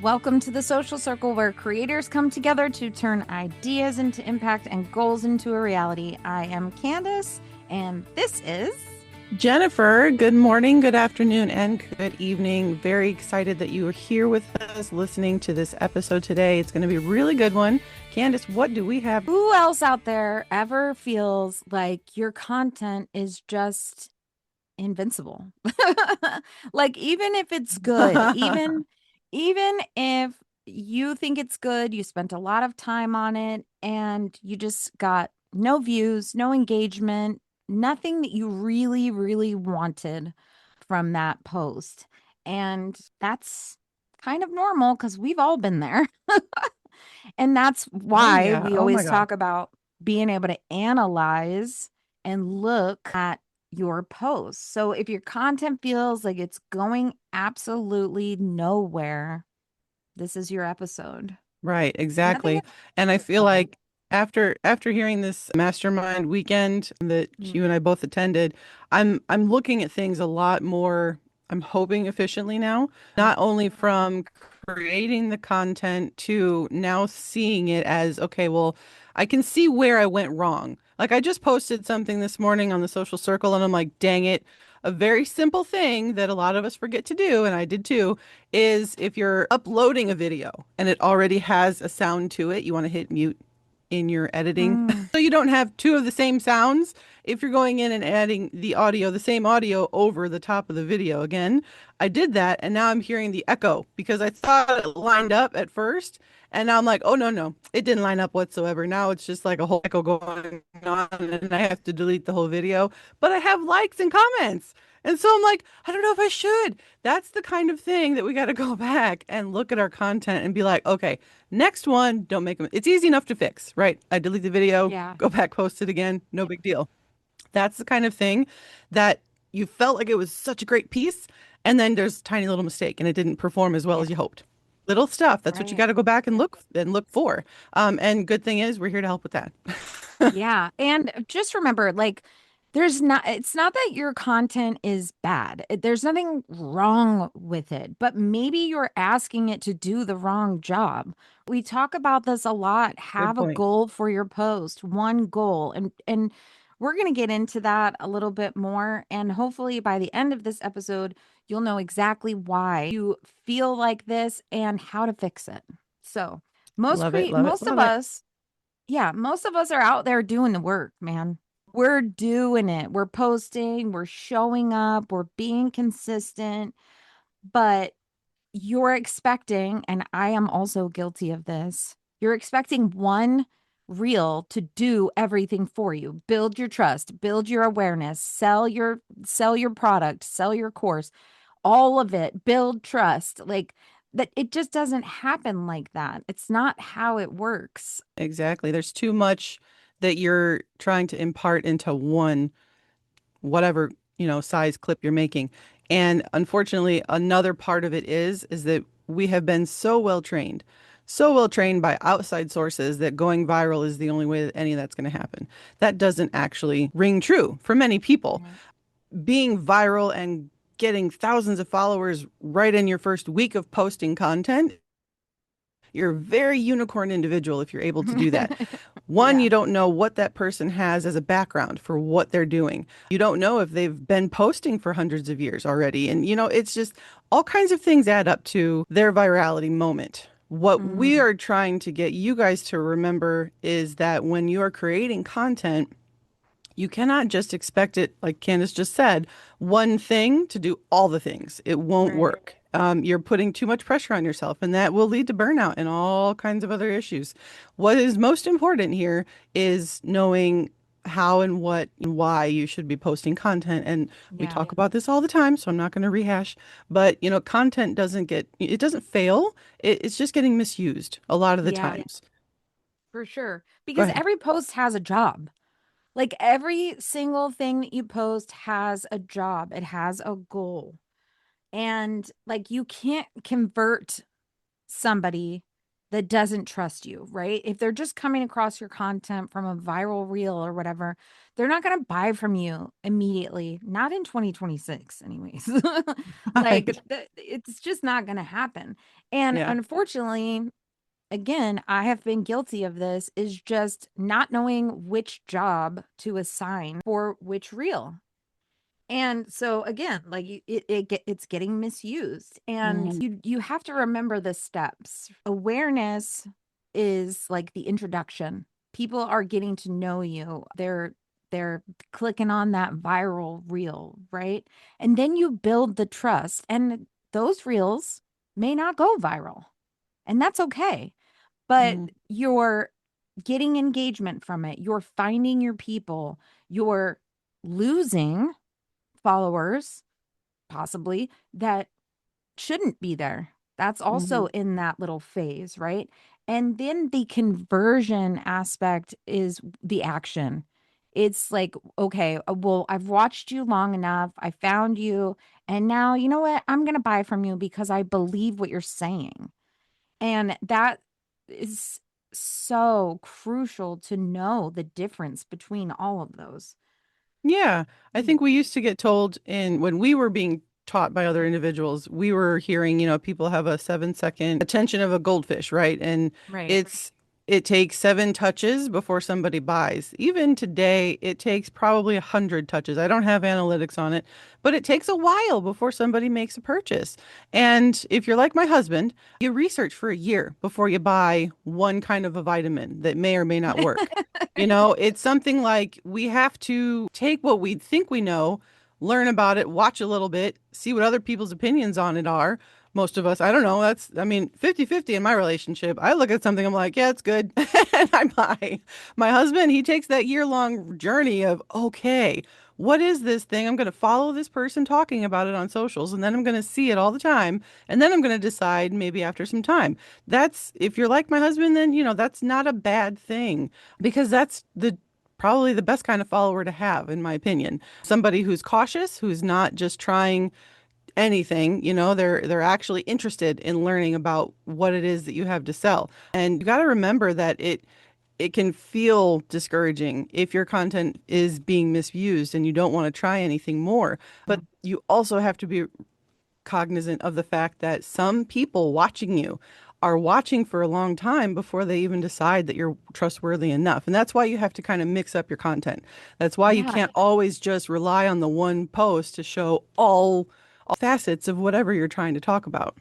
Welcome to the social circle where creators come together to turn ideas into impact and goals into a reality. I am Candace, and this is Jennifer, good morning, good afternoon, and good evening. Very excited that you are here with us listening to this episode today. It's going to be a really good one. Candace, what do we have? who else out there ever feels like your content is just invincible? Like even if it's good, even if you think it's good, you spent a lot of time on it and you just got no views, no engagement, nothing that you really, really wanted from that post. And that's kind of normal because we've all been there. And that's Oh, why yeah. we Oh, my always God. talk about being able to analyze and look at your posts. So if your content feels like it's going absolutely nowhere, this is your episode. Right, Nothing. exactly. And I feel like after hearing this mastermind weekend that you and I both attended, I'm looking at things a lot more, I'm hoping efficiently now, not only from creating the content to now seeing it as, okay, well, I can see where I went wrong. Like I just posted something this morning on the social circle and I'm like, dang it. A very simple thing that a lot of us forget to do, and I did too, is if you're uploading a video and it already has a sound to it, you want to hit mute in your editing Mm. so you don't have two of the same sounds. If you're going in and adding the audio, the same audio over the top of the video again, I did that and now I'm hearing the echo because I thought it lined up at first. And now I'm like, oh, no, no, it didn't line up whatsoever. Now it's just like a whole echo going on and I have to delete the whole video. But I have likes and comments. And so I'm like, I don't know if I should. That's the kind of thing that we got to go back and look at our content and be like, okay, next one, don't make them. It's easy enough to fix, right? I delete the video, Yeah. go back, post it again, no big deal. That's the kind of thing that you felt like it was such a great piece, and then there's a tiny little mistake and it didn't perform as well Yeah. as you hoped. Little stuff. That's what you Right. got to go back and look for. And good thing is we're here to help with that. Yeah. And just remember, like, it's not that your content is bad. There's nothing wrong with it, but maybe you're asking it to do the wrong job. We talk about this a lot. Good Have a point. goal for your post, one goal. And we're going to get into that a little bit more. And hopefully by the end of this episode, you'll know exactly why you feel like this and how to fix it. So, Love it, love it, most of love it. us yeah, most of us are out there doing the work, man. We're doing it. We're posting, we're showing up, we're being consistent, but you're expecting, and I am also guilty of this, you're expecting one reel to do everything for you. Build your trust, build your awareness, sell your product, sell your course, all of it, build trust. Like that it just doesn't happen like that. It's not how it works. Exactly. There's too much that you're trying to impart into one, whatever, size clip you're making. And unfortunately, another part of it is that we have been so well trained by outside sources that going viral is the only way that any of that's going to happen. That doesn't actually ring true for many people. Right. Being viral and getting thousands of followers right in your first week of posting content, you're a very unicorn individual if you're able to do that. One, Yeah. you don't know what that person has as a background for what they're doing. You don't know if they've been posting for hundreds of years already. And, it's just all kinds of things add up to their virality moment. What we Mhm. are trying to get you guys to remember is that when you are creating content, you cannot just expect it, like Candace just said, one thing to do all the things. It won't Right. work. You're putting too much pressure on yourself, and that will lead to burnout and all kinds of other issues. What is most important here is knowing how and what and why you should be posting content. And we Yeah. talk about this all the time, so I'm not going to rehash. But, content it doesn't fail. It's just getting misused a lot of the Yeah, times. for sure. Go Because ahead. every post has a job. Like every single thing that you post has a job, it has a goal. And like you can't convert somebody that doesn't trust you, right? If they're just coming across your content from a viral reel or whatever, they're not going to buy from you immediately, not in 2026 anyways. Like Right. it's just not going to happen. And Yeah. unfortunately, again, I have been guilty of this, is just not knowing which job to assign for which reel. And so again, like it's getting misused. And Mhm. you have to remember the steps. Awareness is like the introduction. People are getting to know you. They're clicking on that viral reel, right? And then you build the trust. And those reels may not go viral. And that's okay. But Mhm. you're getting engagement from it. You're finding your people. You're losing followers, possibly, that shouldn't be there. That's also Mhm. in that little phase, right? And then the conversion aspect is the action. It's like, okay, well, I've watched you long enough. I found you. And now, you know what? I'm going to buy from you because I believe what you're saying. And that is so crucial to know the difference between all of those. Yeah, I Mm. think we used to get told in when we were being taught by other individuals, we were hearing, people have a 7 second attention of a goldfish, right? And Right. it takes 7 touches before somebody buys. Even today, it takes probably 100 touches. I don't have analytics on it, but it takes a while before somebody makes a purchase. And if you're like my husband, you research for a year before you buy one kind of a vitamin that may or may not work. It's something like we have to take what we think we know, learn about it, watch a little bit, see what other people's opinions on it are. Most of us, I don't know, I mean, 50-50 in my relationship. I look at something, I'm like, yeah, it's good. And I buy. My husband, he takes that year-long journey of, okay, what is this thing? I'm going to follow this person talking about it on socials, and then I'm going to see it all the time. And then I'm going to decide maybe after some time. If you're like my husband, then, that's not a bad thing because that's the probably the best kind of follower to have, in my opinion. Somebody who's cautious, who's not just trying anything, they're actually interested in learning about what it is that you have to sell. And you got to remember that it can feel discouraging if your content is being misused and you don't want to try anything more. But you also have to be cognizant of the fact that some people watching you are watching for a long time before they even decide that you're trustworthy enough. And that's why you have to kind of mix up your content. That's why you Yeah. can't always just rely on the one post to show all facets of whatever you're trying to talk about.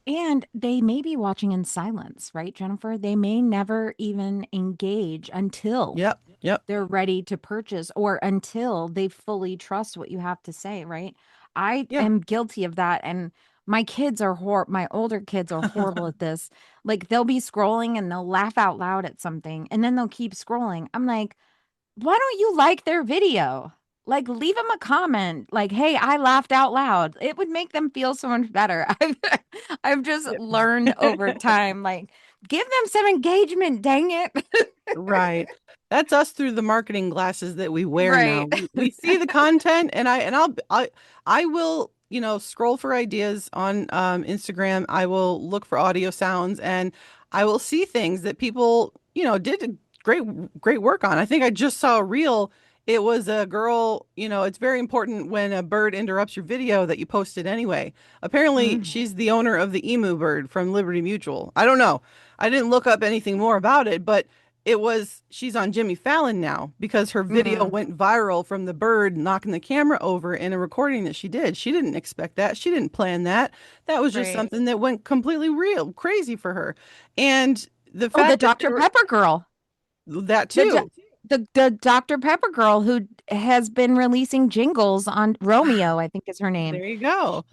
And they may be watching in silence, right, Jennifer? They may never even engage until Yep. Yep. they're ready to purchase or until they fully trust what you have to say, right? I Yeah. am guilty of that. And my older kids are horrible at this. Like they'll be scrolling and they'll laugh out loud at something and then they'll keep scrolling. I'm like, why don't you like their video? Like, leave them a comment, like, hey, I laughed out loud. It would make them feel so much better. I've just learned over time, like, give them some engagement, dang it. Right. That's us through the marketing glasses that we wear now. Right. We see the content and I will, scroll for ideas on Instagram. I will look for audio sounds and I will see things that people, did a great work on. I think I just saw a reel. It was a girl, it's very important when a bird interrupts your video that you post it anyway. Apparently, Mm, she's the owner of the emu bird from Liberty Mutual. I don't know. I didn't look up anything more about it, but she's on Jimmy Fallon now because her video mm, went viral from the bird knocking the camera over in a recording that she did. She didn't expect that. She didn't plan that. That was just right. something that went completely real, crazy for her. And the Oh, the fact that Dr. Pepper girl. that The do- too. the Dr. Pepper girl who has been releasing jingles on Romeo, I think is her name. There you go.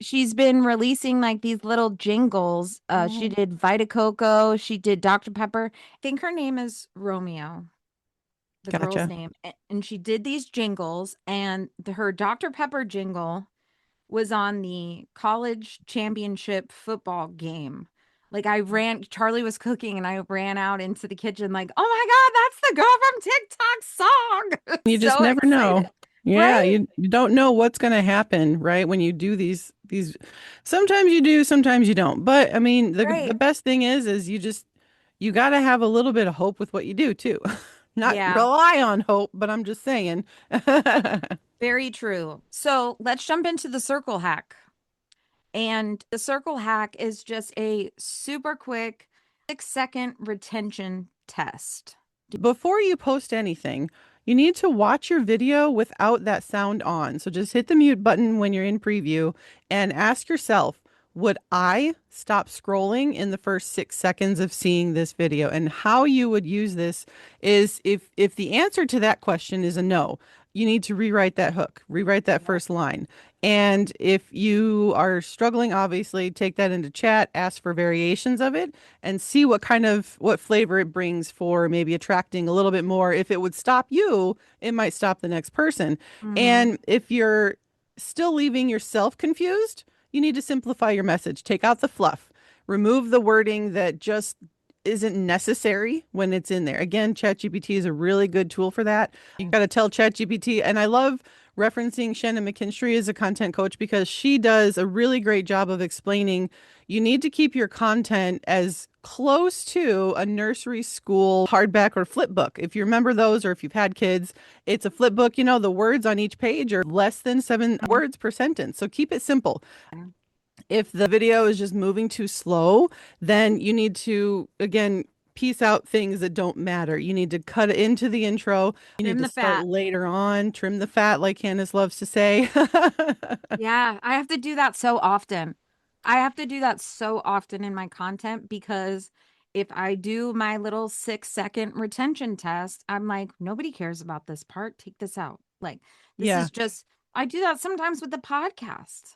She's been releasing like these little jingles. She Mhm. did Vita Coco, she did Dr. Pepper. I think her name is Romeo, the girl's Gotcha. name. And she did these jingles, and her Dr. Pepper jingle was on the college championship football game. Like Charlie was cooking and I ran out into the kitchen like, "Oh my God, that's the girl from TikTok song." You just So never know. excited. Yeah, right? you don't know what's going to happen, right? When you do these sometimes you do, sometimes you don't. But I mean, the Right. best thing is you got to have a little bit of hope with what you do too. Not Yeah, rely on hope, but I'm just saying. very true. So let's jump into the circle hack. And the circle hack is just a super quick 6-second retention test. Before you post anything, you need to watch your video without that sound on. So just hit the mute button when you're in preview and ask yourself, would I stop scrolling in the first 6 seconds of seeing this video? And how you would use this is if the answer to that question is a no, you need to rewrite that hook, rewrite that Yep. first line. And if you are struggling, obviously take that into chat, ask for variations of it and see what flavor it brings for maybe attracting a little bit more. If it would stop you, it might stop the next person. Mm-hmm. And if you're still leaving yourself confused, you need to simplify your message. Take out the fluff. Remove the wording that just isn't necessary when it's in there. Again, ChatGPT is a really good tool for that. You got to tell ChatGPT, and I love referencing Shannon McKinstry as a content coach because she does a really great job of explaining you need to keep your content as close to a nursery school hardback or flip book. If you remember those, or if you've had kids, it's a flip book. You know, the words on each page are less than 7 words per sentence. So keep it simple. If the video is just moving too slow, then you need to, again, piece out things that don't matter. You need to cut it into the intro. You need Trim to the start fat. later on, trim the fat, like Candace loves to say. Yeah, I have to do that so often. I have to do that so often in my content because if I do my little 6-second retention test, I'm like, nobody cares about this part. Take this out. Like, this Yeah. is just, I do that sometimes with the podcast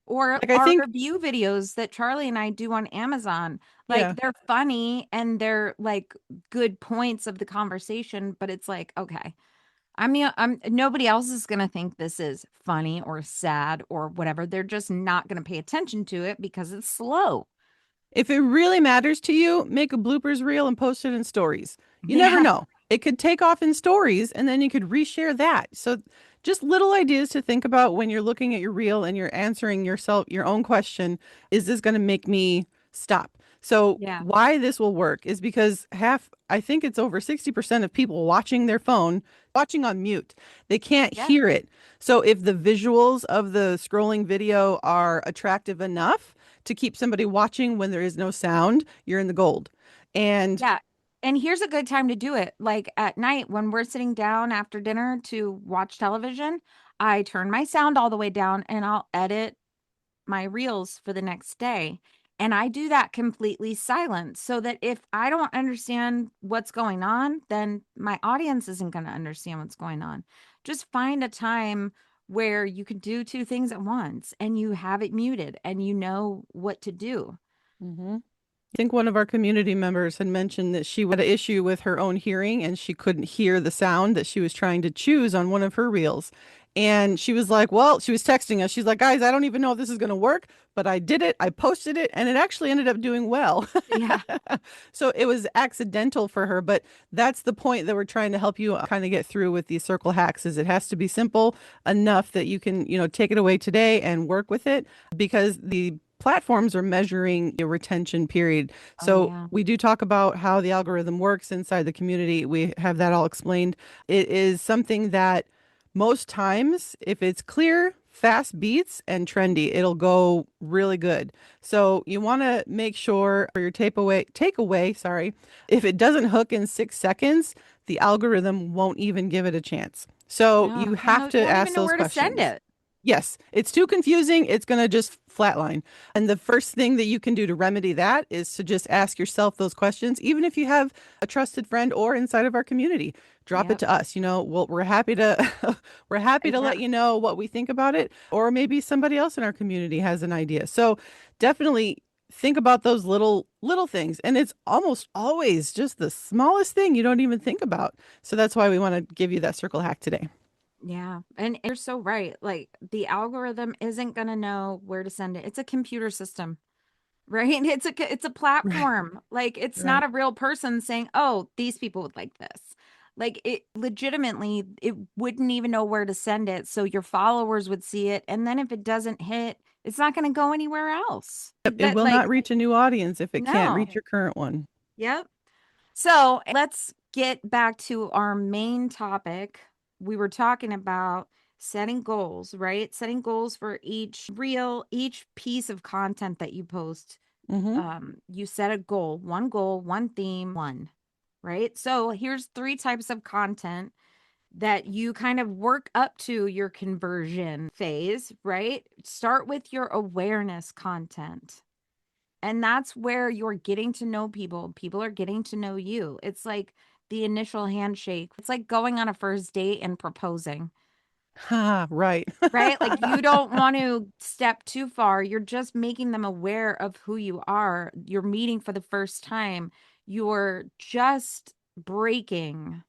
or Like I our think, review videos that Charlie and I do on Amazon. Like, yeah. they're funny and they're like good points of the conversation, but it's like, okay. I mean, I'm nobody else is going to think this is funny or sad or whatever. They're just not going to pay attention to it because it's slow. If it really matters to you, make a bloopers reel and post it in stories. You never Yeah. know. It could take off in stories and then you could reshare that. So just little ideas to think about when you're looking at your reel and you're answering yourself your own question, is this going to make me stop? So Yeah. why this will work is because I think it's over 60% of people watching their phone, watching on mute. They can't Yeah. hear it. So if the visuals of the scrolling video are attractive enough, to keep somebody watching when there is no sound, you're in the gold. And Yeah. And here's a good time to do it. Like at night when we're sitting down after dinner to watch television, I turn my sound all the way down and I'll edit my reels for the next day. And I do that completely silent so that if I don't understand what's going on, then my audience isn't going to understand what's going on. Just find a time where you can do two things at once and you have it muted and you know what to do. Mhm. I think one of our community members had mentioned that she had an issue with her own hearing and she couldn't hear the sound that she was trying to choose on one of her reels. And she was like, well, she was texting us. She's like, guys, I don't even know if this is going to work, but I did it. I posted it and it actually ended up doing well. Yeah. So it was accidental for her, but that's the point that we're trying to help you kind of get through with these circle hacks is it has to be simple enough that you can, take it away today and work with it because the platforms are measuring your retention period. Oh, So yeah. we do talk about how the algorithm works inside the community. We have that all explained. It is something that most times, if it's clear, fast beats and trendy, it'll go really good. So you want to make sure for your takeaway, sorry, if it doesn't hook in 6 seconds, the algorithm won't even give it a chance. So No, you you have know, you to won't even ask know those where to send questions. it. Yes, it's too confusing. It's going to just flatline. And the first thing that you can do to remedy that is to just ask yourself those questions, even if you have a trusted friend or inside of our community. Drop it Yep. to us. We're happy to we're happy to let Yeah. you know what we think about it, or maybe somebody else in our community has an idea. So definitely think about those little things. And it's almost always just the smallest thing you don't even think about. So that's why we want to give you that circle hack today. Yeah. And you're so right. Like the algorithm isn't going to know where to send it. It's a computer system, right? It's a Right. platform. Like it's not Right. a real person saying, "Oh, these people would like this." Like it legitimately, it wouldn't even know where to send it. So your followers would see it. And then if it doesn't hit, it's not going to go anywhere else. Yep, it That will like, not reach a new audience if it can't no. reach your current one. Yep. So let's get back to our main topic. We were talking about setting goals, right? Setting goals for each reel, each piece of content that you post. Mm-hmm. You set a goal, one theme, one, right? So here's three types of content that you kind of work up to your conversion phase, right? Start with your awareness content. And that's where you're getting to know people. People are getting to know you. It's like the initial handshake. It's like going on a first date and proposing, Ha, right. right? Like you don't want to step too far. You're just making them aware of who you are. You're meeting for the first time. You're just breaking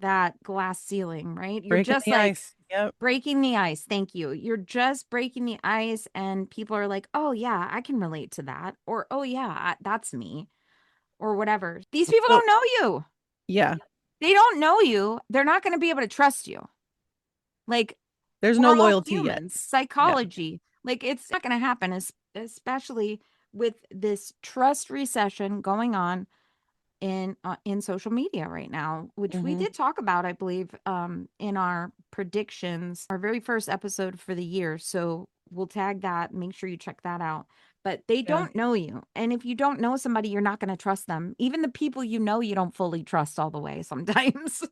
that glass ceiling, right? You're Breaking just the like ice. Yep. breaking the ice. Thank you. You're just breaking the ice, and people are like, oh, yeah, I can relate to that. Or, oh, yeah, that's me, or whatever. These people So, don't know you. yeah, They don't know you. They're not going to be able to trust you. Like, there's no we're all loyalty yet. humans, Yeah. psychology. Like, it's not going to happen, especially with this trust recession going on in social media right now, which we Mm-hmm. did talk about, I believe, in our predictions, our very first episode for the year. So we'll tag that. Make sure you check that out. But they Yeah. don't know you, and if you don't know somebody, you're not going to trust them. Even the people you know, you don't fully trust all the way sometimes.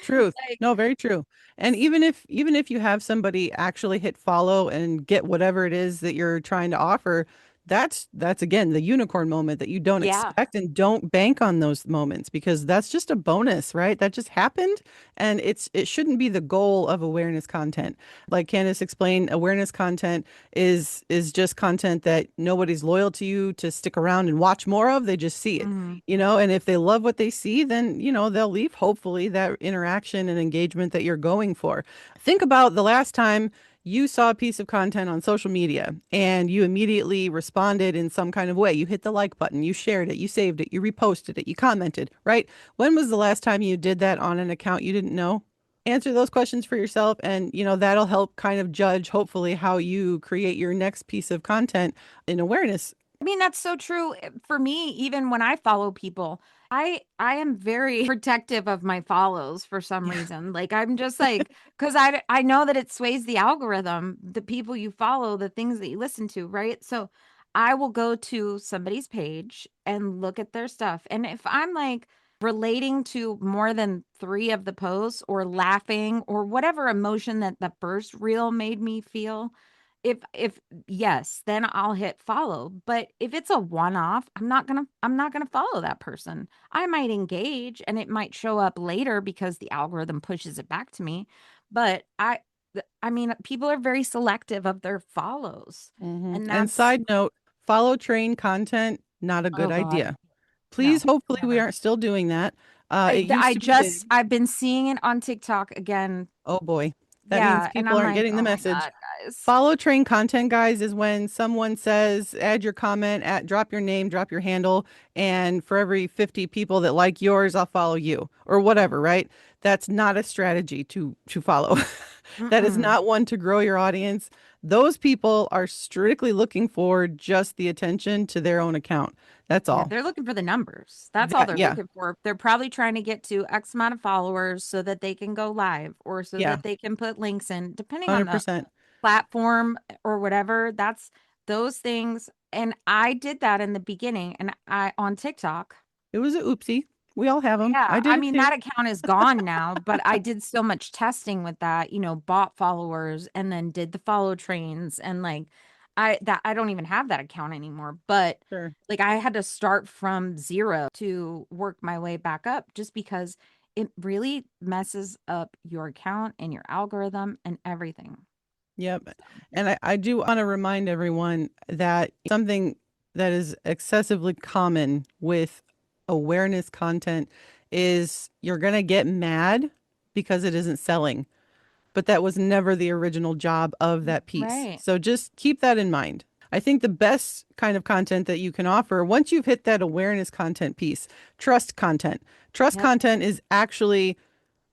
Truth. Like, No, very true. And even if you have somebody actually hit follow and get whatever it is that you're trying to offer, that's again the unicorn moment that you don't yeah. expect, and don't bank on those moments because that's just a bonus, right? That just happened, and it shouldn't be the goal of awareness content. Like Candace explained, awareness content is just content that nobody's loyal to you to stick around and watch more of. They just see it, Mhm. and if they love what they see, then, they'll leave hopefully that interaction and engagement that you're going for. Think about the last time you saw a piece of content on social media and you immediately responded in some kind of way. You hit the like button, you shared it, you saved it, you reposted it, you commented, right? When was the last time you did that on an account you didn't know? Answer those questions for yourself, and that'll help kind of judge hopefully how you create your next piece of content in awareness. I mean, that's so true. For me, even when I follow people, I am very protective of my follows for some Yeah. reason. Like I'm just like cuz I know that it sways the algorithm, the people you follow, the things that you listen to, right? So I will go to somebody's page and look at their stuff. And if I'm like relating to more than 3 of the posts or laughing or whatever emotion that the first reel made me feel, if yes, then I'll hit follow. But if it's a one-off, I'm not gonna follow that person. I might engage and it might show up later because the algorithm pushes it back to me. But I mean, people are very selective of their follows. And And that's side note, follow train content, not a good oh God, idea. Please, no, hopefully, we never. aren't still doing that. It used I to be just big. I've been seeing it on TikTok again. Oh boy, that means Yeah, and people I'm aren't like, getting the oh my message. God, guys. Follow train content, guys, is when someone says, add your comment, drop your name, drop your handle, and for every 50 people that like yours, I'll follow you or whatever, right? That's not a strategy to follow. That is Mm-mm. not one to grow your audience. Those people are strictly looking for just the attention to their own account. That's Yeah, all. they're looking for the numbers. That's all That, they're yeah, looking for. They're probably trying to get to X amount of followers so that they can go live or so yeah, that they can put links in, depending on the 100%. platform or whatever. That's those things. And I did that in the beginning and I on TikTok. It was a oopsie. We all have them. Yeah, I I did it mean too. that account is gone now, but I did so much testing with that, bought followers and then did the follow trains and like I don't even have that account anymore, but Sure. like I had to start from zero to work my way back up just because it really messes up your account and your algorithm and everything. Yep. So, And I do want to remind everyone that something that is excessively common with awareness content is you're going to get mad because it isn't selling, but that was never the original job of that piece. right. So just keep that in mind. I think the best kind of content that you can offer, once you've hit that awareness content piece, trust content. Trust Yep. content is actually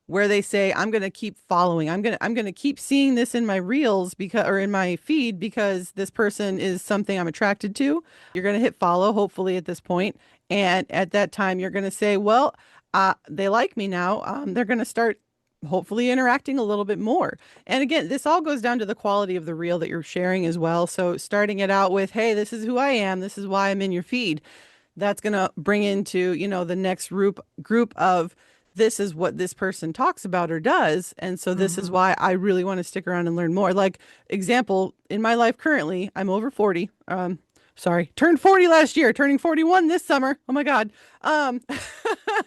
where they say, I'm going to keep following. I'm going to keep seeing this in my reels because or in my feed because this person is something I'm attracted to. You're going to hit follow hopefully at this point, and at that time you're going to say, well, they like me now. They're going to start hopefully interacting a little bit more. And again, this all goes down to the quality of the reel that you're sharing as well. So starting it out with, hey, this is who I am. This is why I'm in your feed. That's going to bring into, the next group of this is what this person talks about or does. And so this is Mm-hmm. why I really want to stick around and learn more. Like example, in my life currently, I'm over 40. Sorry, turned 40 last year, turning 41 this summer. Oh my God. Um,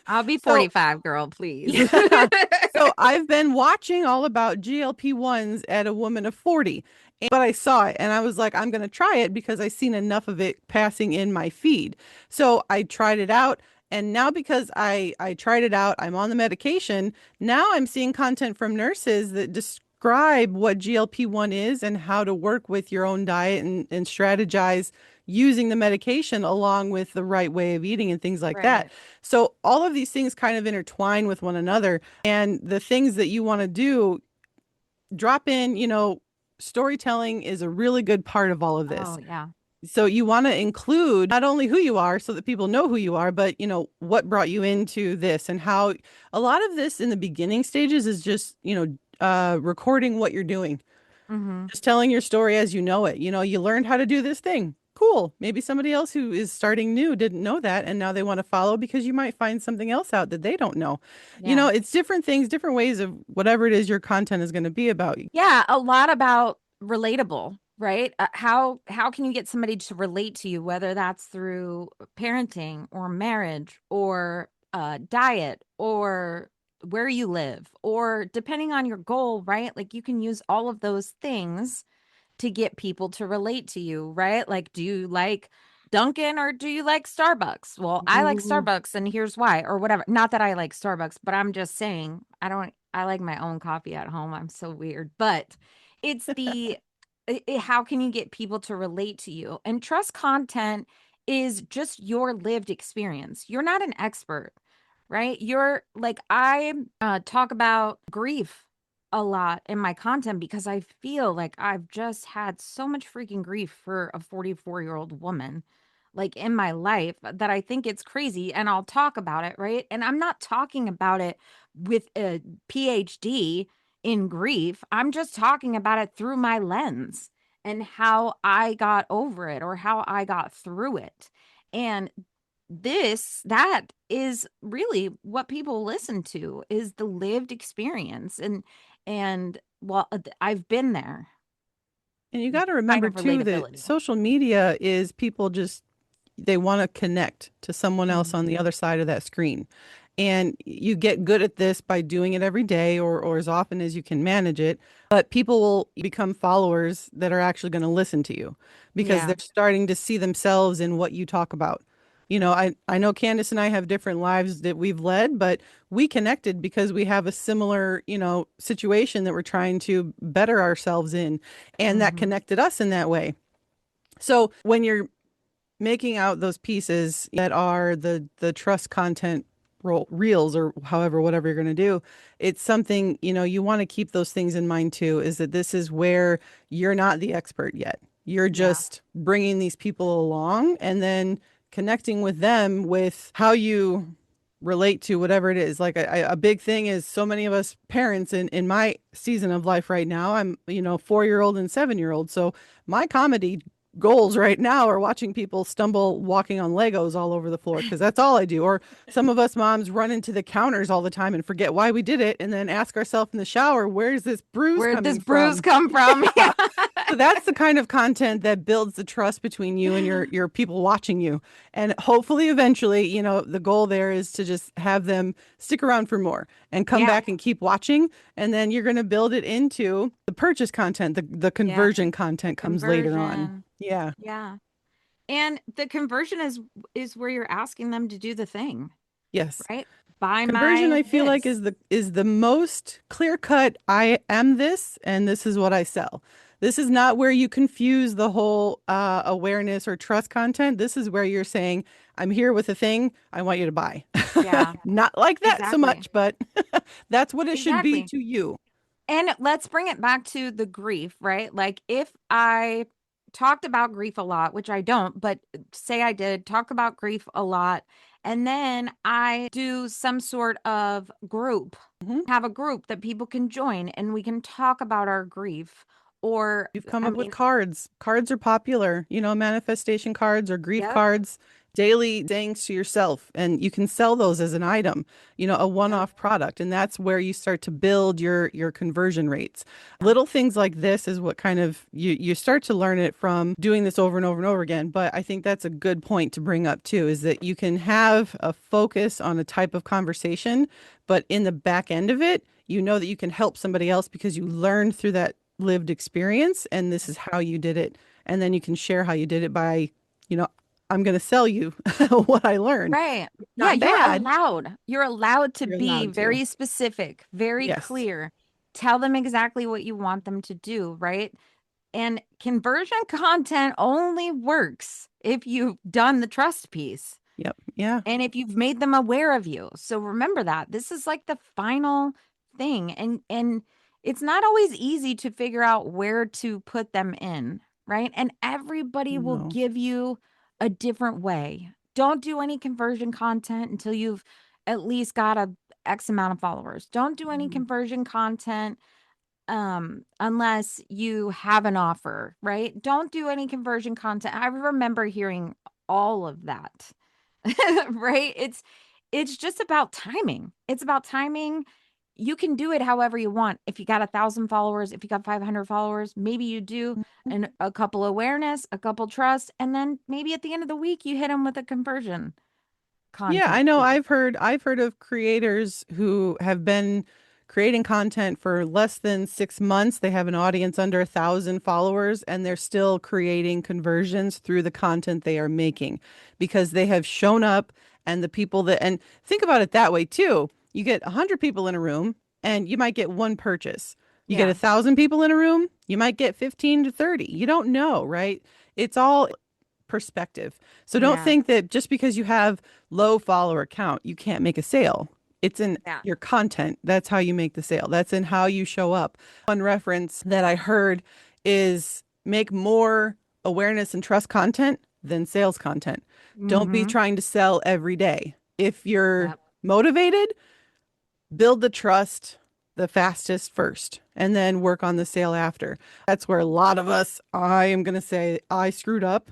I'll be so 45, girl, please. yeah. So I've been watching all about GLP-1s at a woman of 40. But I saw it and I was like, I'm going to try it because I seen enough of it passing in my feed. So I tried it out. And now because I tried it out, I'm on the medication. Now I'm seeing content from nurses that describe what GLP-1 is and how to work with your own diet and strategize using the medication along with the right way of eating and things like that. Right. So all of these things kind of intertwine with one another. And the things that you want to do, drop in, storytelling is a really good part of all of Oh, this. yeah. So you want to include not only who you are so that people know who you are, but what brought you into this and how a lot of this in the beginning stages is just, recording what you're doing, Mm-hmm. just telling your story as you know it. You learned how to do this thing. Cool. Maybe somebody else who is starting new didn't know that and now they want to follow because you might find something else out that they don't know. Yeah. It's different things, different ways of whatever it is your content is going to be about. Yeah, a lot about relatable, right? How can you get somebody to relate to you, whether that's through parenting or marriage or diet or where you live, or depending on your goal, right? Like you can use all of those things to get people to relate to you, right? Like, do you like Dunkin' or do you like Starbucks? Well, I like Ooh. Starbucks and here's why, or whatever. Not that I like Starbucks, but I'm just saying, I like my own coffee at home. I'm so weird. But it's how can you get people to relate to you? And trust content is just your lived experience. You're not an expert, right? You're like, I talk about grief a lot in my content because I feel like I've just had so much freaking grief for a 44-year-old woman like in my life that I think it's crazy and I'll talk about it, right? And I'm not talking about it with a PhD in grief. I'm just talking about it through my lens and how I got over it or how I got through it. And that is really what people listen to is the lived experience and well I've been there. And you got to Kind remember of too that relatability. social media is people just they want to connect to someone else Mhm. on the other side of that screen. And you get good at this by doing it every day or as often as you can manage it. But people will become followers that are actually going to listen to you because Yeah. they're starting to see themselves in what you talk about. I know Candace and I have different lives that we've led, but we connected because we have a similar, situation that we're trying to better ourselves in. And that Hmm. connected us in that way. So when you're making out those pieces that are the trust content reels or however whatever you're going to do, it's something you want to keep those things in mind too, is that this is where you're not the expert yet. You're Yeah. just bringing these people along and then connecting with them with how you relate to whatever it is. Like a big thing is so many of us parents in my season of life right now, I'm 4-year-old and 7-year-old, so my comedy goals right now are watching people stumble walking on Legos all over the floor because that's all I do. Or some of us moms run into the counters all the time and forget why we did it and then ask ourselves in the shower, where's this bruise Where'd this coming bruise from? come from? Yeah. So that's the kind of content that builds the trust between you and your people watching you. And hopefully eventually, the goal there is to just have them stick around for more and come Yeah. back and keep watching. And then you're going to build it into the purchase content. The Yeah. conversion The content comes later on. conversion. Yeah. Yeah. And the conversion is where you're asking them to do the thing, Yes. right? Buy Conversion, my I feel like this. is the most clear cut. I am this and this is what I sell. This is not where you confuse the whole awareness or trust content. This is where you're saying, I'm here with a thing I want you to buy. Yeah, Not like that so exactly. much, but that's what it should be Exactly. to you. And let's bring it back to the grief, right? Like if I talked about grief a lot, which I don't, but say I did talk about grief a lot, and then I do some sort of group, Mhm. have a group that people can join and we can talk about our grief. Or, You've come I up with mean, cards. Cards are popular, manifestation cards or grief yep, cards, daily sayings to yourself. And you can sell those as an item, a yep, one-off product. And that's where you start to build your conversion rates. yeah, Little things like this is what kind of you start to learn it from doing this over and over and over again. But I think that's a good point to bring up too, is that you can have a focus on a type of conversation, but in the back end of it, you know that you can help somebody else because you learned through that lived experience and this is how you did it. And then you can share how you did it by, you know, I'm going to sell you what I learned. right. Yeah, Not you're bad. allowed. You're allowed to You're be allowed to. very specific, very Yes. clear. Tell them exactly what you want them to do, right? And conversion content only works if you've done the trust piece Yep. Yeah. and if you've made them aware of you. So remember that. This is like the final thing. And it's not always easy to figure out where to put them in, right? And everybody will No. give you a different way. Don't do any conversion content until you've at least got a X amount of followers. Don't do any Mhm. conversion content unless you have an offer, right? Don't do any conversion content. I remember hearing all of that. Right? It's just about timing. It's about timing. You can do it however you want. If you got 1,000 followers, if you got 500 followers, maybe you do a couple awareness, a couple trust, and then maybe at the end of the week you hit them with a conversion Yeah, content I know piece. I've heard of creators who have been creating content for less than 6 months. They have an audience under 1,000 followers and they're still creating conversions through the content they are making because they have shown up and the people that and think about it that way too. You get 100 people in a room and you might get one purchase. You get Yeah. 1,000 people in a room, you might get 15 to 30. You don't know, right? It's all perspective. So don't Yeah. think that just because you have low follower count, you can't make a sale. It's in Yeah. your content. That's how you make the sale. That's in how you show up. One reference that I heard is make more awareness and trust content than sales content. Don't be Mhm. trying to sell every day. If you're Yep. motivated, build the trust the fastest first and then work on the sale after. That's where a lot of us, I am going to say, I screwed up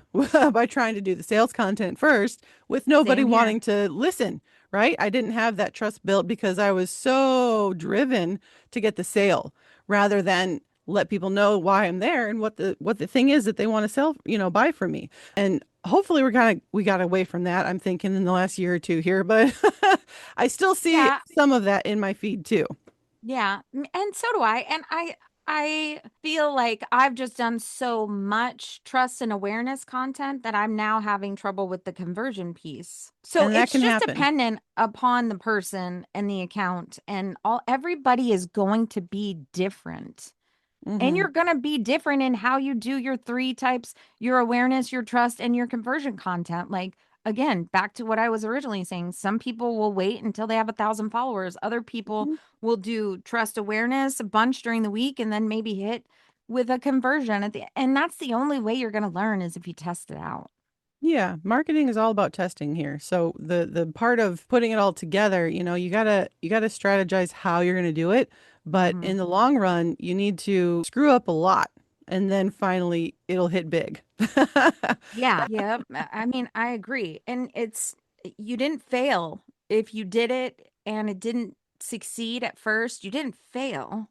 by trying to do the sales content first with nobody Same here. wanting to listen, right? I didn't have that trust built because I was so driven to get the sale rather than let people know why I'm there and what the thing is that they want to sell, buy from me. And hopefully we got away from that. I'm thinking in the last year or two here, but I still see Yeah. some of that in my feed too. Yeah, and so do I. And I feel like I've just done so much trust and awareness content that I'm now having trouble with the conversion piece. So And that it's can just happen. dependent upon the person and the account and all everybody is going to be different. And Hmm. you're going to be different in how you do your three types, your awareness, your trust, and your conversion content. Like, again, back to what I was originally saying, some people will wait until they have 1,000 followers. Other people will do trust awareness a bunch during the week and then maybe hit with a conversion at the and that's the only way you're going to learn is if you test it out. Yeah, marketing is all about testing here. So the part of putting it all together, you gotta strategize how you're gonna do it. But Hmm. in the long run, you need to screw up a lot, and then finally it'll hit big. Yeah, yeah. I mean, I agree. And it's you didn't fail. If you did it and it didn't succeed at first, you didn't fail.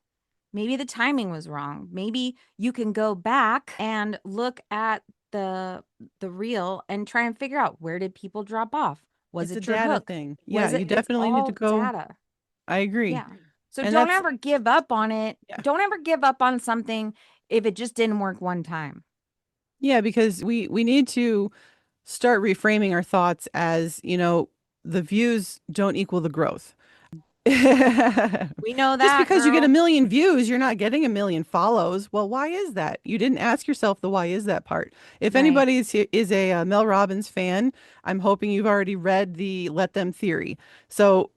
Maybe the timing was wrong. Maybe you can go back and look at the reel and try and figure out where did people drop off? Was It's a it your data hook? thing. Yeah, Was you it it's definitely need to all go. data. I agree. Yeah. So And don't that's ever give up on it. yeah. Don't ever give up on something if it just didn't work one time. Yeah, because we need to start reframing our thoughts as, the views don't equal the growth. We know Just that, because you get a girl. million views, you're not getting a million follows. Well, why is that? You didn't ask yourself the why is that part. If Right. anybody is a Mel Robbins fan, I'm hoping you've already read the Let Them theory. So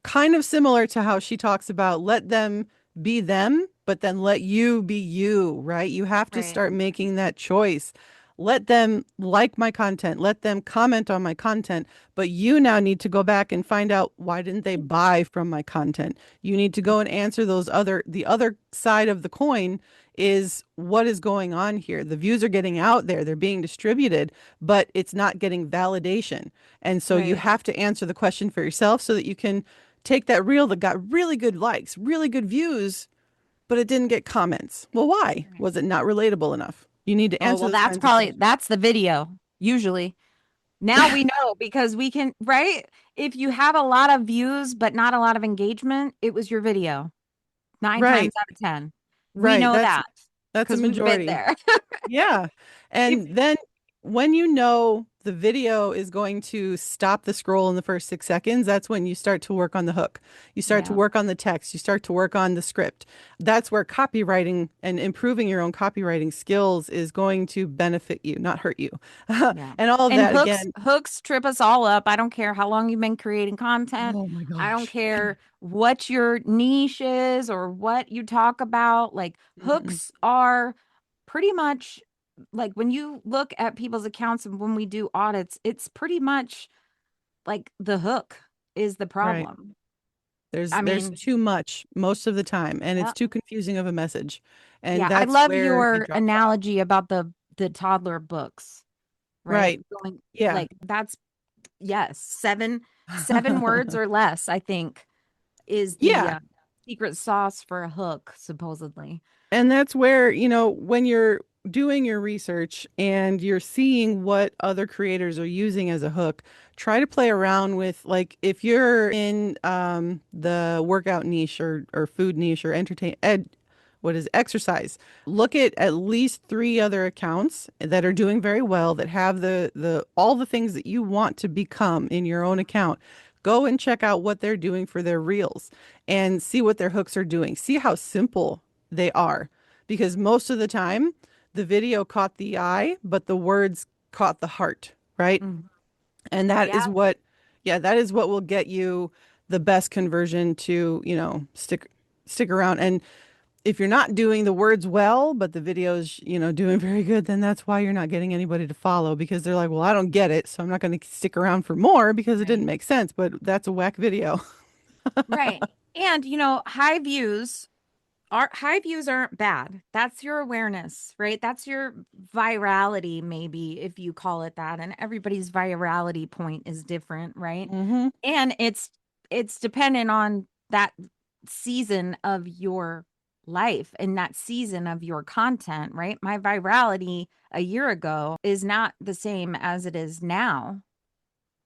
kind of similar to how she talks about let them be them, but then let you be you, right? You have to Right. start making that choice. Let them like my content, let them comment on my content, but you now need to go back and find out why didn't they buy from my content? You need to go and answer the other side of the coin is what is going on here. The views are getting out there, they're being distributed, but it's not getting validation. And so you Right. have to answer the question for yourself so that you can take that reel that got really good likes, really good views, but it didn't get comments. Well, why? Right. Was it not relatable enough? You need to Oh, answer well, those that's kinds of probably questions. that's the video, usually. Now we know because we can, right? If you have a lot of views but not a lot of engagement, it was your video. Nine times Right, out of 10. We right. know that That's a because we've been majority. there. Yeah. If And then when you know the video is going to stop the scroll in the first 6 seconds, that's when you start to work on the hook. You start to Yeah, work on the text. You start to work on the script. That's where copywriting and improving your own copywriting skills is going to benefit you, not hurt you. yeah. And all of And that hooks again. hooks trip us all up. I don't care how long you've been creating content. Oh my I don't gosh. care what your niche is or what you talk about. Like Mhm. hooks are pretty much like when you look at people's accounts and when we do audits, it's pretty much like the hook is the Right. problem. I There's mean, too much most of the time, and it's yeah, too confusing of a message. And yeah. I that's love where it your drops off. analogy about the toddler books, right? Right. Going Yeah. like that's yes, seven words or less, I think, is the Yeah. secret sauce for a hook, supposedly. And that's where, when you're doing your research and you're seeing what other creators are using as a hook, try to play around with like if you're in the workout niche or food niche or what is exercise, look at least three other accounts that are doing very well that have the all the things that you want to become in your own account. Go and check out what they're doing for their reels and see what their hooks are doing. See how simple they are because most of the time the video caught the eye, but the words caught the heart, right? Mhm. And that is Yeah, what, yeah, that is what will get you the best conversion to, stick around. And if you're not doing the words well, but the video's, doing very good, then that's why you're not getting anybody to follow because they're like, well, I don't get it, so I'm not going to stick around for more because it right. didn't make sense, but that's a whack video. Right. And high views aren't bad. That's your awareness, right? That's your virality, maybe if you call it that. And everybody's virality point is different, right? Hmm. And it's dependent on that season of your life and that season of your content, right? My virality a year ago is not the same as it is now,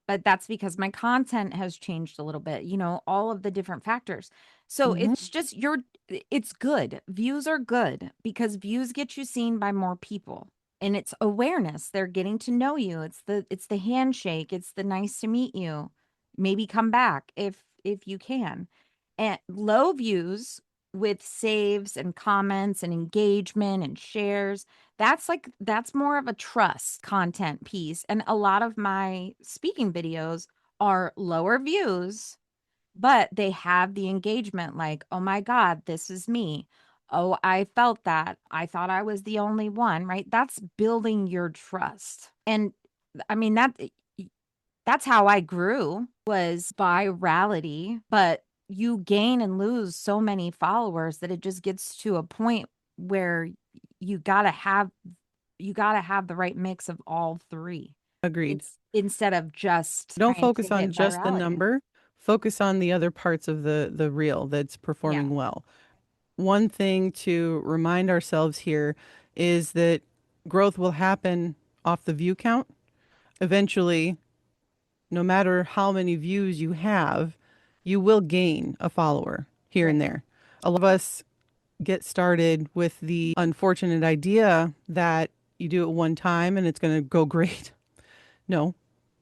but that's because my content has changed a little bit, all of the different factors. So Hmm. it's just it's good. Views are good because views get you seen by more people. And it's awareness. They're getting to know you. It's the handshake. It's the nice to meet you. Maybe come back if you can. And low views with saves and comments and engagement and shares, that's more of a trust content piece. And a lot of my speaking videos are lower views, but they have the engagement like, oh my God, this is me. Oh, I felt that. I thought I was the only one, right? That's building your trust. And I mean that's how I grew was virality, but you gain and lose so many followers that it just gets to a point where you got to have you got to have the right mix of all three. Agreed. It's instead of just Don't trying to focus on hit just the virality. number. Focus on the other parts of the reel that's Yeah, performing well. One thing to remind ourselves here is that growth will happen off the view count. Eventually, no matter how many views you have, you will gain a follower here and right. there. A lot of us get started with the unfortunate idea that you do it one time and it's going to go great. No,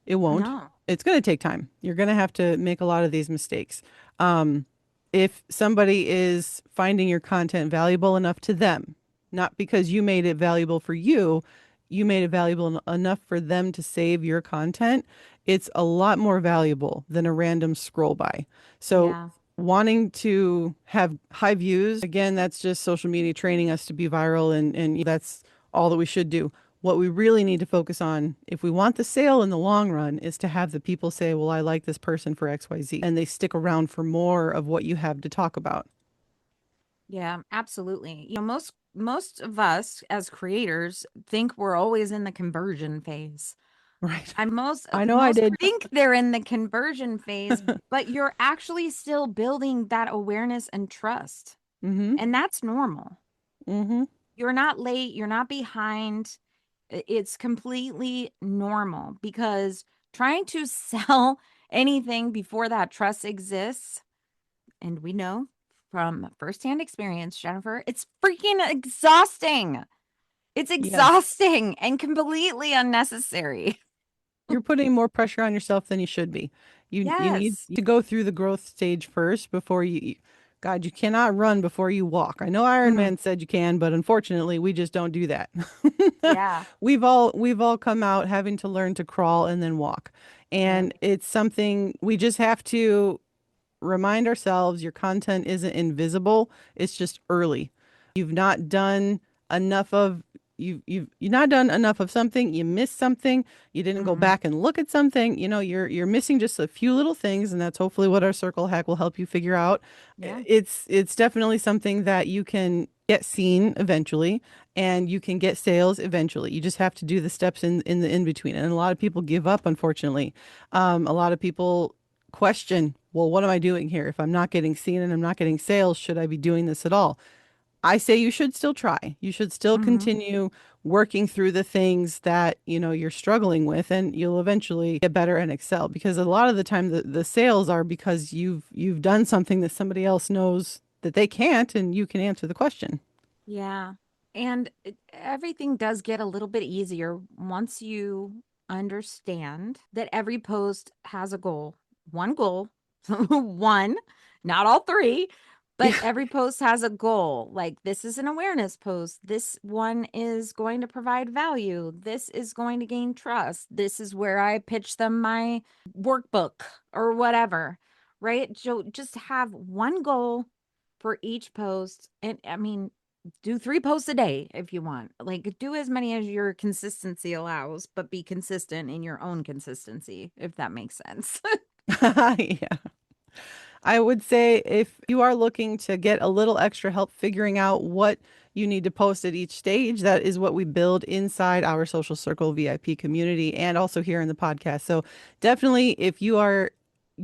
it won't. No. It's going to take time. You're going to have to make a lot of these mistakes. If somebody is finding your content valuable enough to them, not because you made it valuable for you, you made it valuable enough for them to save your content, it's a lot more valuable than a random scroll by. So, Yeah. wanting to have high views, again, that's just social media training us to be viral, and that's all that we should do. What we really need to focus on, if we want the sale in the long run, is to have the people say, well, I like this person for XYZ, and they stick around for more of what you have to talk about. Yeah, absolutely. Most of us as creators think we're always in the conversion phase. Right. I most I know I most did. think they're in the conversion phase, but you're actually still building that awareness and trust. Mm-hmm. And that's normal. Mm-hmm. You're not late, you're not behind. It's completely normal because trying to sell anything before that trust exists, and we know from firsthand experience, Jennifer, it's freaking exhausting. It's Yes. exhausting and completely unnecessary. You're putting more pressure on yourself than you should be. You need Yes. to go through the growth stage first before God, you cannot run before you walk. I know Iron Mhm. Man said you can, but unfortunately, we just don't do that. Yeah. We've all come out having to learn to crawl and then walk. Yeah. And it's something we just have to remind ourselves your content isn't invisible. It's just early. You've not done enough of you've not done enough of something, you missed something, you didn't go Mhm. back and look at something, you're missing just a few little things, and that's hopefully what our circle hack will help you figure out. Yeah. It's definitely something that you can get seen eventually and you can get sales eventually. You just have to do the steps in the in between. And a lot of people give up, unfortunately. A lot of people question, well, what am I doing here? If I'm not getting seen and I'm not getting sales, should I be doing this at all? I say you should still try. You should still Mhm. continue working through the things that, you're struggling with, and you'll eventually get better and excel, because a lot of the time the sales are because you've done something that somebody else knows that they can't, and you can answer the question. Yeah. And everything does get a little bit easier once you understand that every post has a goal. One goal, one, not all three, but Yeah. every post has a goal. Like, this is an awareness post. This one is going to provide value. This is going to gain trust. This is where I pitch them my workbook or whatever, right? So just have one goal for each post. And I mean, do 3 posts a day if you want. Like, do as many as your consistency allows, but be consistent in your own consistency, if that makes sense. Yeah. I would say if you are looking to get a little extra help figuring out what you need to post at each stage, that is what we build inside our Social Circle VIP community and also here in the podcast. So definitely, if you are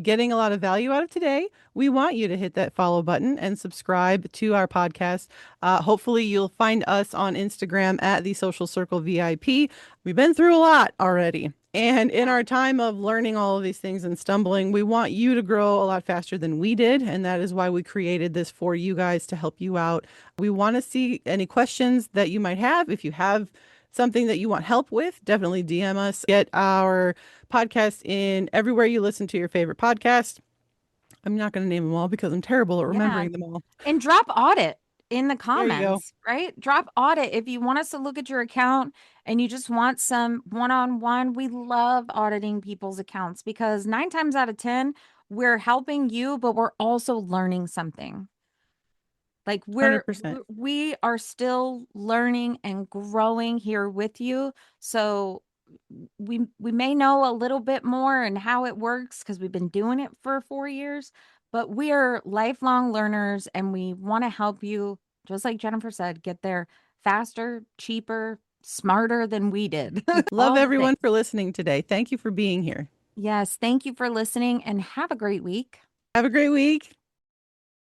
getting a lot of value out of today, we want you to hit that follow button and subscribe to our podcast. Hopefully, you'll find us on Instagram at the Social Circle VIP. We've been through a lot already. And in Yeah. our time of learning all of these things and stumbling, we want you to grow a lot faster than we did. And that is why we created this for you guys to help you out. We want to see any questions that you might have. If you have something that you want help with, definitely DM us. Get our podcast in everywhere you listen to your favorite podcast. I'm not going to name them all because I'm terrible at Yeah. remembering them all. And drop audit in the There you go. comments, right? Drop audit if you want us to look at your account and you just want some one-on-one. We love auditing people's accounts because 9 times out of 10, we're helping you, but we're also learning something. Like, $100. we are still learning and growing here with you. So we may know a little bit more and how it works because we've been doing it for 4 years, but we are lifelong learners and we want to help you, just like Jennifer said, get there faster, cheaper, smarter than we did. Love All the things. everyone for listening today. Thank you for being here. Yes, thank you for listening and have a great week. Have a great week.